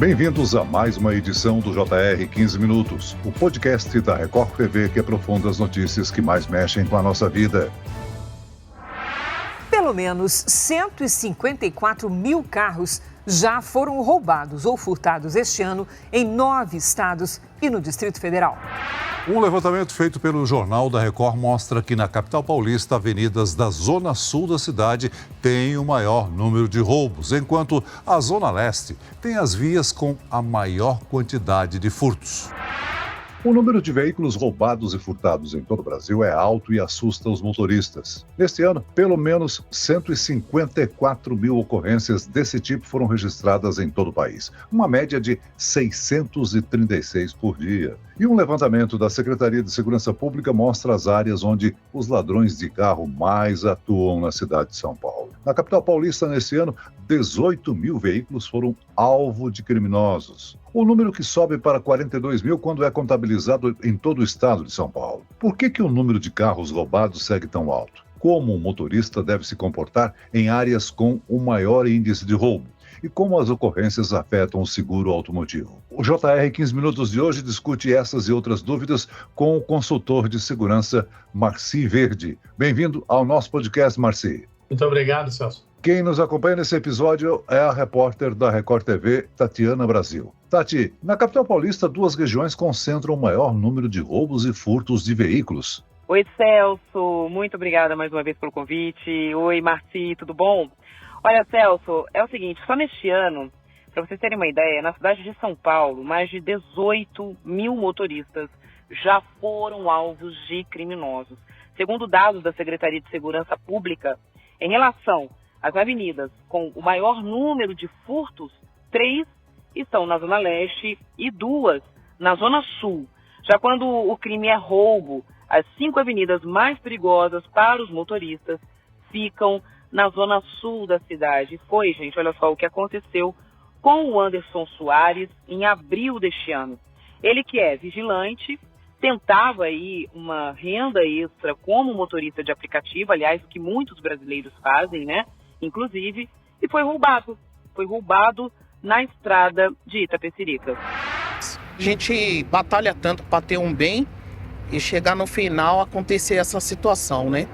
Bem-vindos a mais uma edição do JR 15 Minutos, o podcast da Record TV que aprofunda as notícias que mais mexem com a nossa vida. Pelo menos 154 mil carros já foram roubados ou furtados este ano em 9 estados e no Distrito Federal. Um levantamento feito pelo Jornal da Record mostra que na capital paulista, avenidas da zona sul da cidade têm o maior número de roubos, enquanto a zona leste tem as vias com a maior quantidade de furtos. O número de veículos roubados e furtados em todo o Brasil é alto e assusta os motoristas. Neste ano, pelo menos 154 mil ocorrências desse tipo foram registradas em todo o país, uma média de 636 por dia. E um levantamento da Secretaria de Segurança Pública mostra as áreas onde os ladrões de carro mais atuam na cidade de São Paulo. Na capital paulista, nesse ano, 18 mil veículos foram alvo de criminosos. O número que sobe para 42 mil quando é contabilizado em todo o estado de São Paulo. Por que o número de carros roubados segue tão alto? Como o motorista deve se comportar em áreas com o maior índice de roubo? E como as ocorrências afetam o seguro automotivo? O JR 15 Minutos de hoje discute essas e outras dúvidas com o consultor de segurança Marci Verde. Bem-vindo ao nosso podcast, Marci. Muito obrigado, Celso. Quem nos acompanha nesse episódio é a repórter da Record TV, Tatiana Brasil. Tati, na capital paulista, 2 regiões concentram o maior número de roubos e furtos de veículos. Oi, Celso. Muito obrigada mais uma vez pelo convite. Oi, Marci, tudo bom? Olha, Celso, é o seguinte, só neste ano, para vocês terem uma ideia, na cidade de São Paulo, mais de 18 mil motoristas já foram alvos de criminosos. Segundo dados da Secretaria de Segurança Pública, em relação às avenidas com o maior número de furtos, 3 estão na Zona Leste e 2 na Zona Sul. Já quando o crime é roubo, as 5 avenidas mais perigosas para os motoristas ficam na Zona Sul da cidade. Foi, gente, olha só o que aconteceu com o Anderson Soares em abril deste ano. Ele que é vigilante, tentava aí uma renda extra como motorista de aplicativo, aliás, o que muitos brasileiros fazem, né? Inclusive, e foi roubado. Foi roubado na estrada de Itapecerica. A gente batalha tanto para ter um bem e chegar no final acontecer essa situação, né?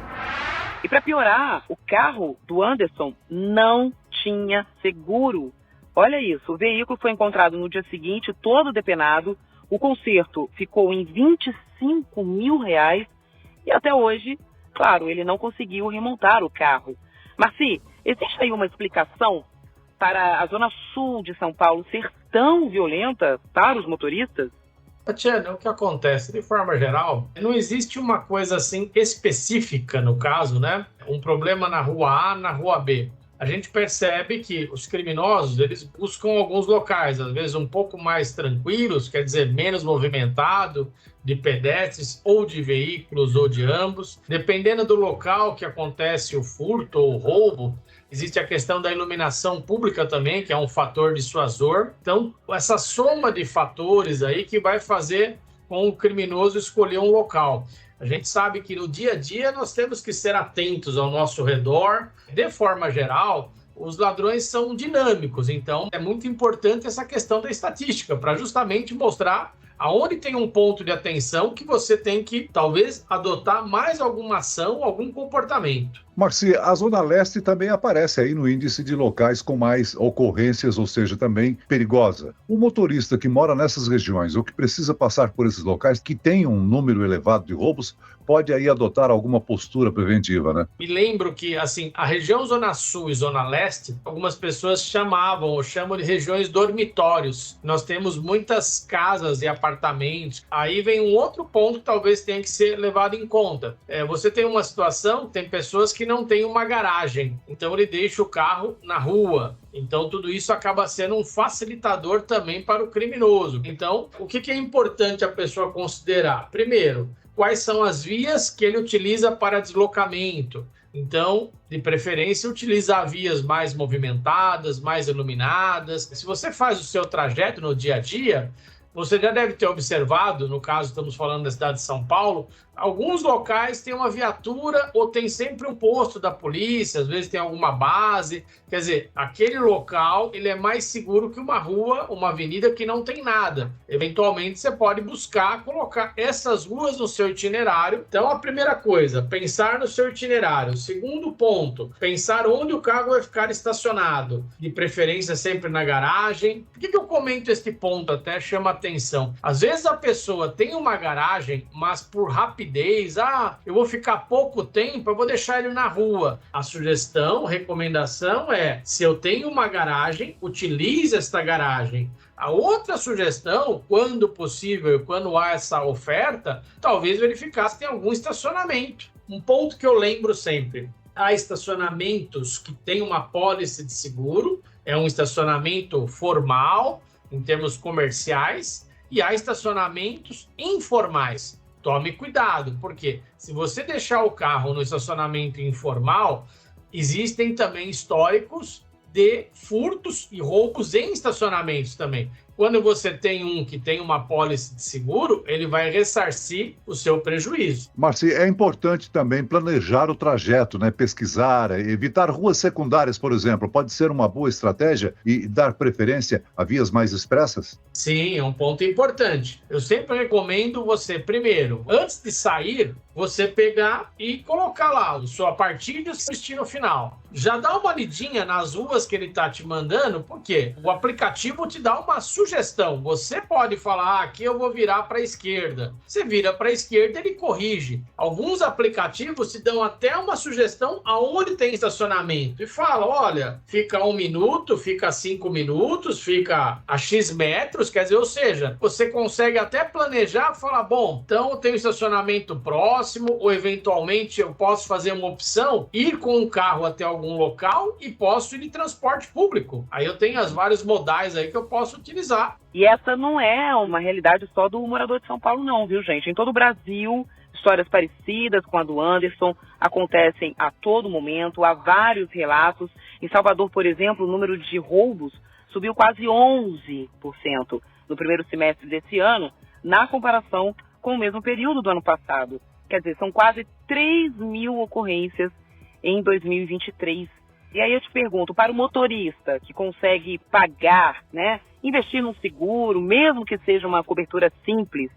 E para piorar, o carro do Anderson não tinha seguro. Olha isso, o veículo foi encontrado no dia seguinte, todo depenado. O conserto ficou em R$25 mil e até hoje, claro, ele não conseguiu remontar o carro. Marci, existe aí uma explicação para a Zona Sul de São Paulo ser tão violenta para os motoristas? Tatiana, o que acontece? De forma geral, não existe uma coisa assim específica no caso, né? Um problema na rua A, na rua B. A gente percebe que os criminosos, eles buscam alguns locais, às vezes um pouco mais tranquilos, quer dizer, menos movimentado, de pedestres ou de veículos ou de ambos. Dependendo do local que acontece o furto ou o roubo, existe a questão da iluminação pública também, que é um fator dissuasor. Então, essa soma de fatores aí que vai fazer com o criminoso escolher um local. A gente sabe que no dia a dia nós temos que ser atentos ao nosso redor. De forma geral, os ladrões são dinâmicos, então é muito importante essa questão da estatística, para justamente mostrar aonde tem um ponto de atenção que você tem que, talvez, adotar mais alguma ação, algum comportamento. Marci, a Zona Leste também aparece aí no índice de locais com mais ocorrências, ou seja, também perigosa. O motorista que mora nessas regiões ou que precisa passar por esses locais que tem um número elevado de roubos, pode aí adotar alguma postura preventiva, né? Me lembro que, assim, a região Zona Sul e Zona Leste, algumas pessoas chamavam ou chamam de regiões dormitórios. Nós temos muitas casas e apartamentos. Aí vem um outro ponto que talvez tenha que ser levado em conta. Você tem uma situação, tem pessoas que não têm uma garagem, então ele deixa o carro na rua. Então, tudo isso acaba sendo um facilitador também para o criminoso. Então, o que é importante a pessoa considerar? Primeiro, quais são as vias que ele utiliza para deslocamento. Então, de preferência, utilizar vias mais movimentadas, mais iluminadas. Se você faz o seu trajeto no dia a dia, você já deve ter observado, no caso estamos falando da cidade de São Paulo, Alguns locais têm uma viatura ou tem sempre um posto da polícia, às vezes tem alguma base. Quer dizer, aquele local ele é mais seguro que uma rua, uma avenida que não tem nada. Eventualmente você pode buscar colocar essas ruas no seu itinerário. Então a primeira coisa, pensar no seu itinerário. Segundo ponto, pensar onde o carro vai ficar estacionado. De preferência sempre na garagem. Por que eu comento este ponto? Até chama atenção. Às vezes a pessoa tem uma garagem, mas por rapidez, eu vou ficar pouco tempo, eu vou deixar ele na rua. A sugestão, recomendação é, se eu tenho uma garagem, utilize esta garagem. A outra sugestão, quando possível, quando há essa oferta, talvez verificar se tem algum estacionamento. Um ponto que eu lembro sempre, há estacionamentos que têm uma pólice de seguro, é um estacionamento formal, em termos comerciais, e há estacionamentos informais. Tome cuidado, porque se você deixar o carro no estacionamento informal, existem também históricos de furtos e roubos em estacionamentos também. Quando você tem um que tem uma pólice de seguro, ele vai ressarcir o seu prejuízo. Marci, é importante também planejar o trajeto, né? Pesquisar, evitar ruas secundárias, por exemplo. Pode ser uma boa estratégia e dar preferência a vias mais expressas? Sim, é um ponto importante. Eu sempre recomendo você, primeiro, antes de sair, você pegar e colocar lá a sua partida e o seu destino final. Já dá uma lidinha nas ruas que ele está te mandando, porque o aplicativo te dá uma sugestão. Você pode falar, aqui eu vou virar para a esquerda. Você vira para a esquerda, ele corrige. Alguns aplicativos te dão até uma sugestão aonde tem estacionamento. E fala, olha, fica 1 minuto, fica 5 minutos, fica a X metros, quer dizer, ou seja, você consegue até planejar, falar, bom, então eu tenho estacionamento próximo, ou eventualmente eu posso fazer uma opção, ir com o carro até algum local e posso ir de transporte público. Aí eu tenho as vários modais aí que eu posso utilizar. E essa não é uma realidade só do morador de São Paulo não, viu, gente? Em todo o Brasil, histórias parecidas com a do Anderson acontecem a todo momento, há vários relatos. Em Salvador, por exemplo, o número de roubos subiu quase 11% no primeiro semestre desse ano, na comparação com o mesmo período do ano passado. Quer dizer, são quase 3.000 ocorrências em 2023. E aí eu te pergunto, para o motorista que consegue pagar, né, investir num seguro, mesmo que seja uma cobertura simples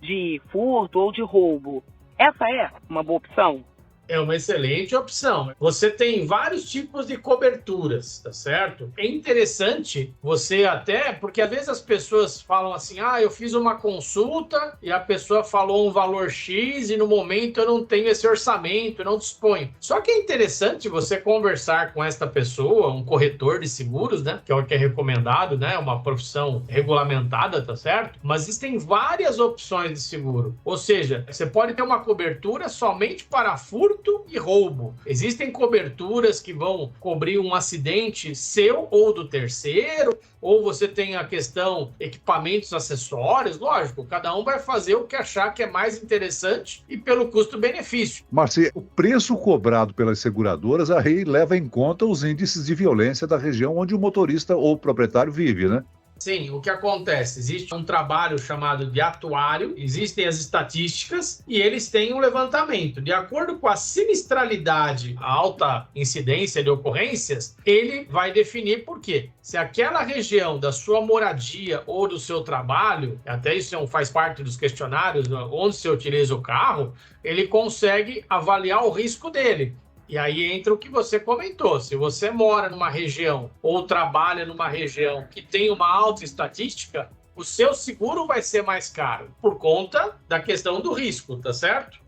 de furto ou de roubo, essa é uma boa opção? É uma excelente opção. Você tem vários tipos de coberturas, tá certo? É interessante você até, porque às vezes as pessoas falam assim, eu fiz uma consulta e a pessoa falou um valor X e no momento eu não tenho esse orçamento, eu não disponho. Só que é interessante você conversar com esta pessoa, um corretor de seguros, né? Que é o que é recomendado, né? Uma profissão regulamentada, tá certo? Mas existem várias opções de seguro. Ou seja, você pode ter uma cobertura somente para furto e roubo. Existem coberturas que vão cobrir um acidente seu ou do terceiro, ou você tem a questão equipamentos, acessórios, lógico, cada um vai fazer o que achar que é mais interessante e pelo custo-benefício. Marci, o preço cobrado pelas seguradoras, a REI leva em conta os índices de violência da região onde o motorista ou o proprietário vive, né? Sim, o que acontece? Existe um trabalho chamado de atuário, existem as estatísticas e eles têm um levantamento. De acordo com a sinistralidade, a alta incidência de ocorrências, ele vai definir por quê. Se aquela região da sua moradia ou do seu trabalho, até isso faz parte dos questionários, onde você utiliza o carro, ele consegue avaliar o risco dele. E aí entra o que você comentou. Se você mora numa região ou trabalha numa região que tem uma alta estatística, o seu seguro vai ser mais caro por conta da questão do risco, tá certo?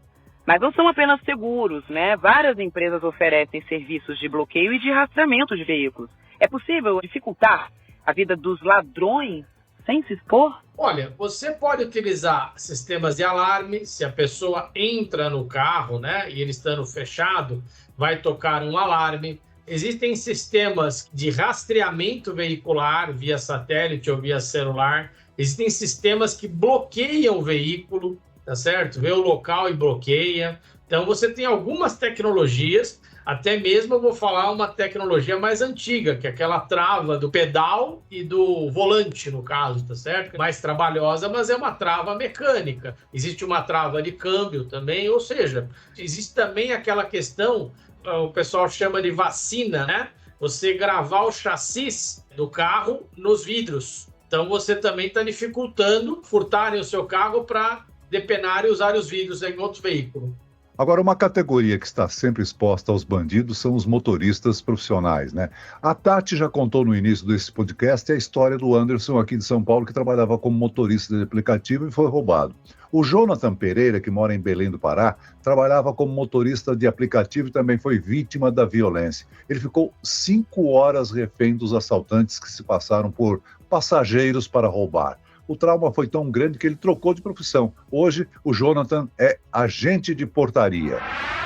Mas não são apenas seguros, né? Várias empresas oferecem serviços de bloqueio e de rastreamento de veículos. É possível dificultar a vida dos ladrões sem se expor? Olha, você pode utilizar sistemas de alarme. Se a pessoa entra no carro, né, e ele estando fechado, vai tocar um alarme. Existem sistemas de rastreamento veicular via satélite ou via celular. Existem sistemas que bloqueiam o veículo, tá certo? Vê o local e bloqueia. Então você tem algumas tecnologias. Até mesmo eu vou falar uma tecnologia mais antiga, que é aquela trava do pedal e do volante, no caso, tá certo? Mais trabalhosa, mas é uma trava mecânica. Existe uma trava de câmbio também, ou seja, existe também aquela questão, o pessoal chama de vacina, né? Você gravar o chassi do carro nos vidros. Então você também está dificultando furtarem o seu carro para depenar e usar os vidros em outro veículo. Agora, uma categoria que está sempre exposta aos bandidos são os motoristas profissionais, né? A Tati já contou no início desse podcast a história do Anderson aqui de São Paulo, que trabalhava como motorista de aplicativo e foi roubado. O Jonathan Pereira, que mora em Belém do Pará, trabalhava como motorista de aplicativo e também foi vítima da violência. Ele ficou 5 horas refém dos assaltantes que se passaram por passageiros para roubar. O trauma foi tão grande que ele trocou de profissão. Hoje, o Jonathan é agente de portaria.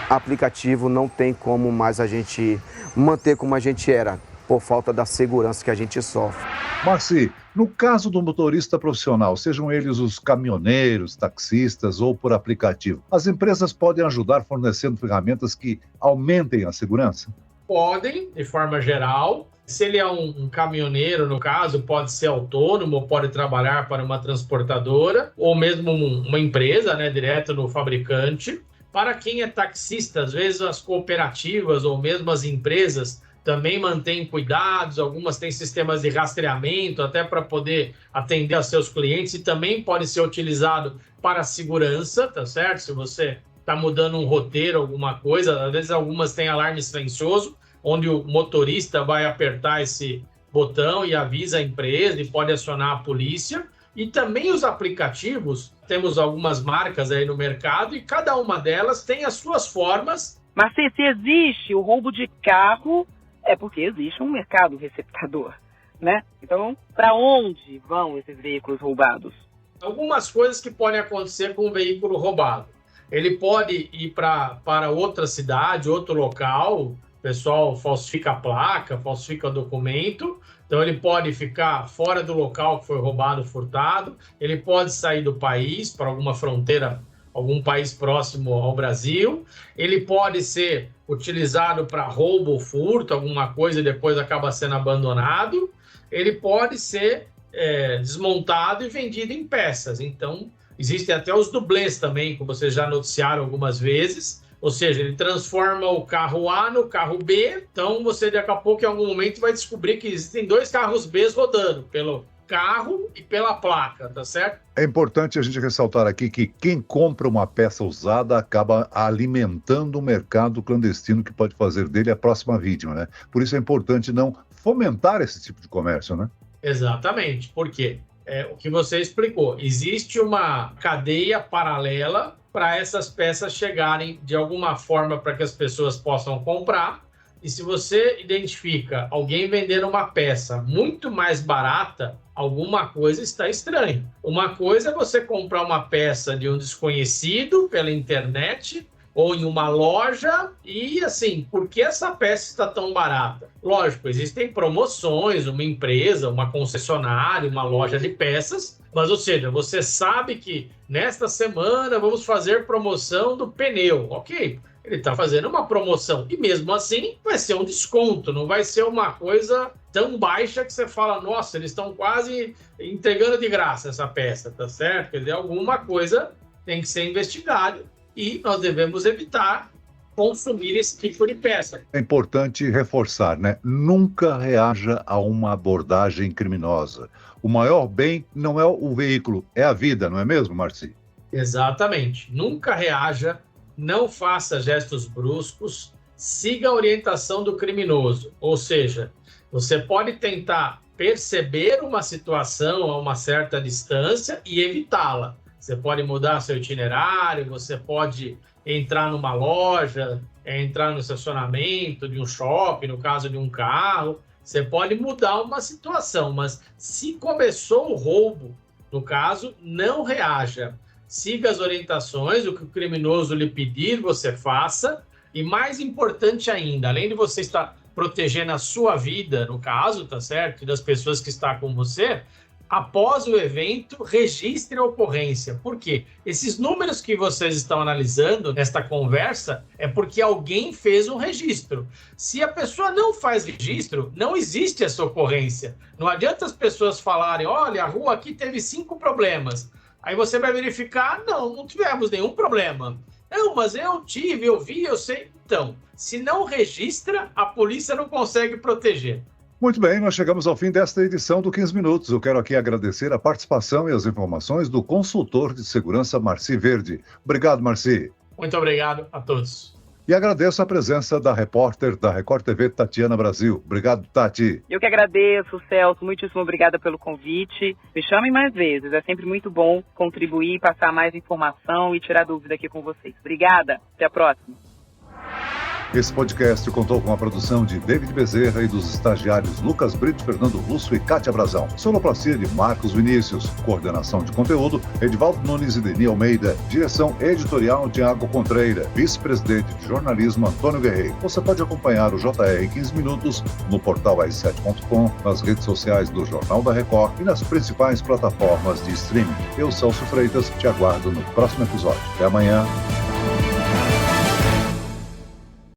Aplicativo não tem como mais a gente manter como a gente era, por falta da segurança que a gente sofre. Marci, no caso do motorista profissional, sejam eles os caminhoneiros, taxistas ou por aplicativo, as empresas podem ajudar fornecendo ferramentas que aumentem a segurança? Podem, de forma geral. Se ele é um caminhoneiro, no caso, pode ser autônomo, pode trabalhar para uma transportadora ou mesmo uma empresa, né, direto no fabricante. Para quem é taxista, às vezes as cooperativas ou mesmo as empresas também mantêm cuidados, algumas têm sistemas de rastreamento até para poder atender aos seus clientes e também pode ser utilizado para a segurança, tá certo? Se você está mudando um roteiro, alguma coisa, às vezes algumas têm alarme silencioso, onde o motorista vai apertar esse botão e avisa a empresa e pode acionar a polícia. E também os aplicativos, temos algumas marcas aí no mercado e cada uma delas tem as suas formas. Mas se existe o roubo de carro, é porque existe um mercado receptador, né? Então, para onde vão esses veículos roubados? Algumas coisas que podem acontecer com um veículo roubado. Ele pode ir para outra cidade, outro local. O pessoal falsifica a placa, falsifica o documento, então ele pode ficar fora do local que foi roubado, furtado, ele pode sair do país para alguma fronteira, algum país próximo ao Brasil, ele pode ser utilizado para roubo ou furto, alguma coisa e depois acaba sendo abandonado, ele pode ser desmontado e vendido em peças. Então, existem até os dublês também, que vocês já noticiaram algumas vezes. Ou seja, ele transforma o carro A no carro B, então você daqui a pouco, em algum momento, vai descobrir que existem 2 carros B rodando, pelo carro e pela placa, tá certo? É importante a gente ressaltar aqui que quem compra uma peça usada acaba alimentando um mercado clandestino que pode fazer dele a próxima vítima, né? Por isso é importante não fomentar esse tipo de comércio, né? Exatamente, por quê? O que você explicou, existe uma cadeia paralela para essas peças chegarem de alguma forma para que as pessoas possam comprar. E se você identifica alguém vendendo uma peça muito mais barata, alguma coisa está estranha. Uma coisa é você comprar uma peça de um desconhecido pela internet ou em uma loja e assim, por que essa peça está tão barata? Lógico, existem promoções, uma empresa, uma concessionária, uma loja de peças, mas ou seja, você sabe que nesta semana vamos fazer promoção do pneu, ok? Ele está fazendo uma promoção e mesmo assim vai ser um desconto, não vai ser uma coisa tão baixa que você fala, nossa, eles estão quase entregando de graça essa peça, tá certo? Quer dizer, alguma coisa tem que ser investigada e nós devemos evitar consumir esse tipo de peça. É importante reforçar, né? Nunca reaja a uma abordagem criminosa. O maior bem não é o veículo, é a vida, não é mesmo, Marci? Exatamente. Nunca reaja, não faça gestos bruscos, siga a orientação do criminoso. Ou seja, você pode tentar perceber uma situação a uma certa distância e evitá-la. Você pode mudar seu itinerário, você pode entrar numa loja, entrar no estacionamento de um shopping, no caso de um carro. Você pode mudar uma situação, mas se começou o roubo, no caso, não reaja. Siga as orientações, o que o criminoso lhe pedir, você faça. E mais importante ainda, além de você estar protegendo a sua vida, no caso, tá certo? E das pessoas que estão com você, após o evento, registre a ocorrência. Por quê? Esses números que vocês estão analisando nesta conversa é porque alguém fez um registro. Se a pessoa não faz registro, não existe essa ocorrência. Não adianta as pessoas falarem, olha, a rua aqui teve 5 problemas. Aí você vai verificar, não tivemos nenhum problema. Não, mas eu tive, eu vi, eu sei. Então, se não registra, a polícia não consegue proteger. Muito bem, nós chegamos ao fim desta edição do 15 Minutos. Eu quero aqui agradecer a participação e as informações do consultor de segurança Marci Verde. Obrigado, Marci. Muito obrigado a todos. E agradeço a presença da repórter da Record TV, Tatiana Brasil. Obrigado, Tati. Eu que agradeço, Celso. Muitíssimo obrigada pelo convite. Me chamem mais vezes. É sempre muito bom contribuir, passar mais informação e tirar dúvida aqui com vocês. Obrigada. Até a próxima. Esse podcast contou com a produção de David Bezerra e dos estagiários Lucas Brito, Fernando Russo e Kátia Brazão. Sonoplastia de Marcos Vinícius. Coordenação de conteúdo, Edivaldo Nunes e Deni Almeida. Direção editorial, Tiago Contreira. Vice-presidente de jornalismo, Antônio Guerreiro. Você pode acompanhar o JR 15 Minutos no portal as7.com, nas redes sociais do Jornal da Record e nas principais plataformas de streaming. Eu, Celso Freitas, te aguardo no próximo episódio. Até amanhã.